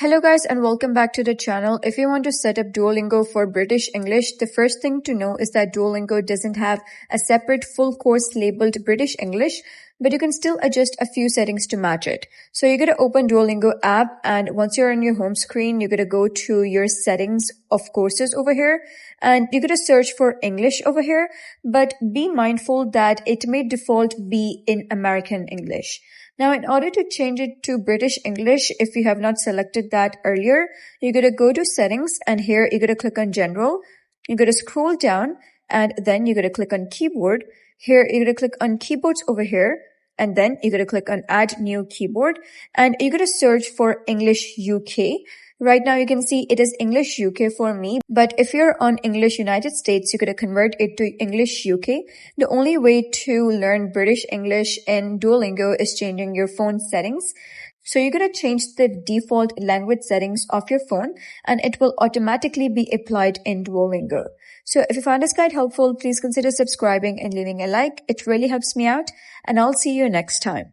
Hello guys and welcome back to the channel. If you want to set up Duolingo for British English, the first thing to know is that Duolingo doesn't have a separate full course labeled British English, but you can still adjust a few settings to match it. So you're going to open Duolingo app, and once you're on your home screen, you're going to go to your settings of courses over here, and you're going to search for English over here, but be mindful that it may default be in American English. Now, in order to change it to British English, if you have not selected that earlier, you're going to go to settings, and here you're going to click on general. You're going to scroll down, and then you're going to click on keyboard. Here, you're going to click on keyboards over here, and then you're going to click on add new keyboard, and you're going to search for English UK. Right now, you can see it is English UK for me, but if you're on English United States, you're going to convert it to English UK. The only way to learn British English in Duolingo is changing your phone settings. So you're going to change the default language settings of your phone, and it will automatically be applied in Duolingo. So if you found this guide helpful, please consider subscribing and leaving a like. It really helps me out, and I'll see you next time.